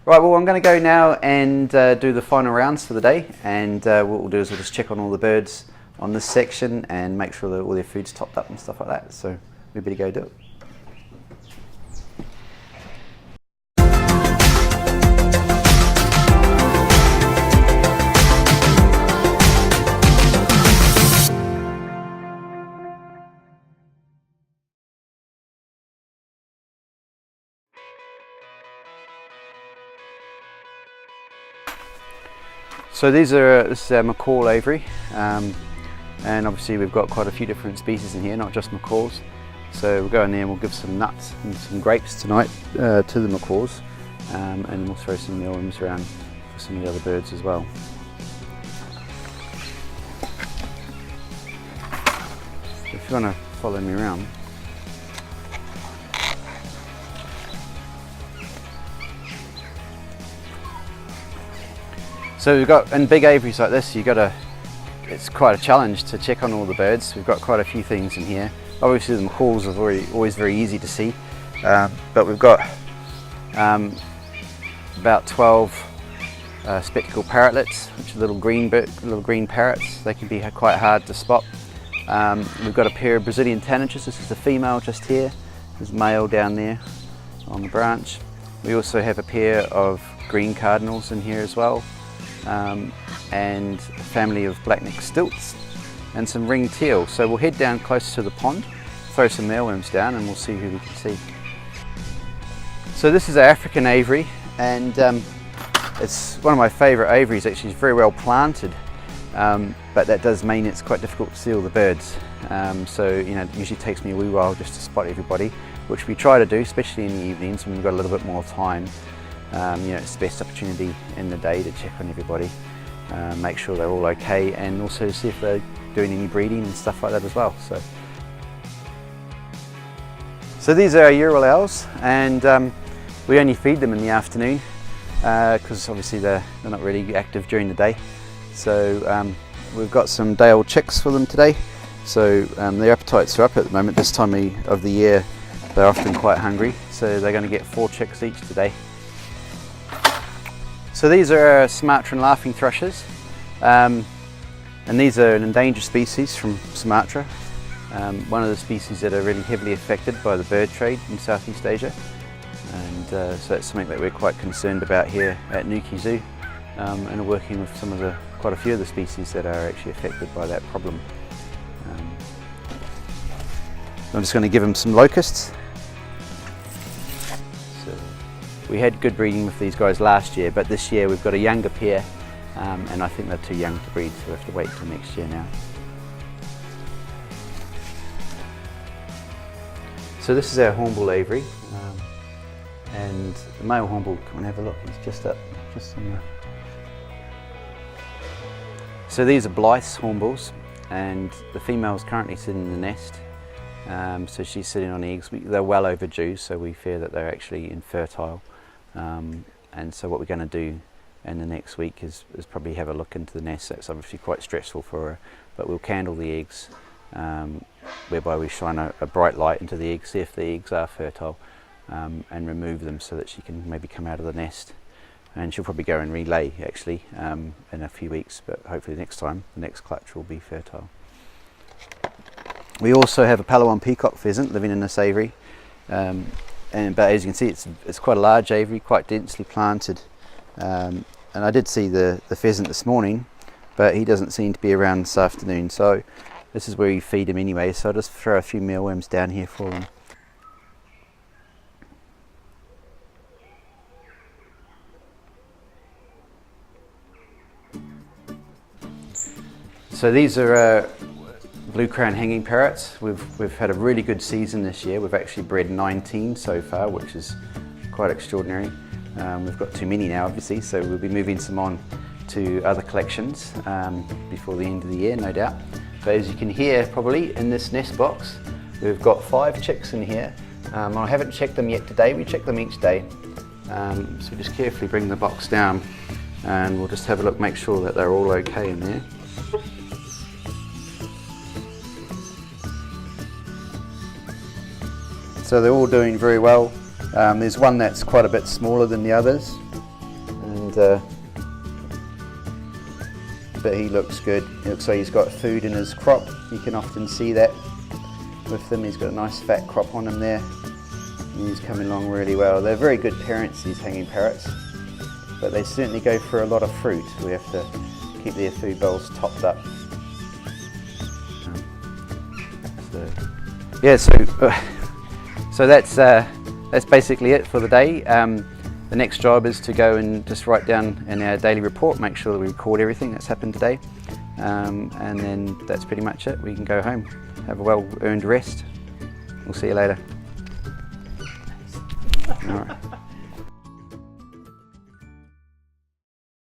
Right, well I'm going to go now and do the final rounds for the day, and what we'll do is we'll just check on all the birds on this section and make sure that all their food's topped up and stuff like that, so we better go do it. So this is our macaw aviary, and obviously we've got quite a few different species in here, not just macaws. So we'll go in there and we'll give some nuts and some grapes tonight to the macaws, and we'll throw some mealworms around for some of the other birds as well. If you want to follow me around. So we've got, in big aviaries like this, it's quite a challenge to check on all the birds. We've got quite a few things in here. Obviously the macaws are always very easy to see, but we've got about 12 spectacled parrotlets, which are little green parrots. They can be quite hard to spot. We've got a pair of Brazilian tanagers. This is the female just here. There's male down there on the branch. We also have a pair of green cardinals in here as well. And a family of black-necked stilts and some ringed teal. So we'll head down closer to the pond, throw some mealworms down, and we'll see who we can see. So this is our African aviary, and it's one of my favourite aviaries. Actually, it's very well planted, but that does mean it's quite difficult to see all the birds. So you know, it usually takes me a wee while just to spot everybody, which we try to do, especially in the evenings when we've got a little bit more time. You know, it's the best opportunity in the day to check on everybody, make sure they're all okay, and also see if they're doing any breeding and stuff like that as well. So these are our Ural owls, and we only feed them in the afternoon because obviously they're not really active during the day. So we've got some day-old chicks for them today. So their appetites are up at the moment. This time of the year they're often quite hungry, so they're going to get 4 chicks each today. So these are our Sumatran laughing thrushes, and these are an endangered species from Sumatra, one of the species that are really heavily affected by the bird trade in Southeast Asia, and so that's something that we're quite concerned about here at Newquay Zoo, and are working with quite a few of the species that are actually affected by that problem. I'm just going to give them some locusts. We had good breeding with these guys last year, but this year we've got a younger pair, and I think they're too young to breed, so we have to wait till next year now. So this is our hornbill aviary, and the male hornbill, come and have a look, he's just up, just on the... So these are Blyth's hornbills, and the female's currently sitting in the nest, so she's sitting on eggs. They're well overdue, so we fear that they're actually infertile. And so what we're going to do in the next week is probably have a look into the nest. That's obviously quite stressful for her, but we'll candle the eggs, whereby we shine a bright light into the eggs, see if the eggs are fertile, and remove them so that she can maybe come out of the nest. And she'll probably go and relay actually in a few weeks, but hopefully next time the next clutch will be fertile. We also have a Palawan peacock pheasant living in this aviary. But as you can see, it's quite a large aviary, quite densely planted, and I did see the pheasant this morning, but he doesn't seem to be around this afternoon, so this is where we feed him anyway, so I'll just throw a few mealworms down here for him. So these are blue crown hanging parrots. We've had a really good season this year. We've actually bred 19 so far, which is quite extraordinary. We've got too many now obviously, so we'll be moving some on to other collections before the end of the year, no doubt. But as you can hear probably in this nest box, we've got 5 chicks in here. I haven't checked them yet today. We check them each day. So just carefully bring the box down and we'll just have a look, make sure that they're all okay in there. So they're all doing very well. There's one that's quite a bit smaller than the others. but he looks good. It looks like he's got food in his crop. You can often see that with them. He's got a nice fat crop on him there. And he's coming along really well. They're very good parents, these hanging parrots, but they certainly go for a lot of fruit. We have to keep their food bowls topped up. So that's basically it for the day. The next job is to go and just write down in our daily report, make sure that we record everything that's happened today, and then that's pretty much it. We can go home, have a well-earned rest. We'll see you later. All right.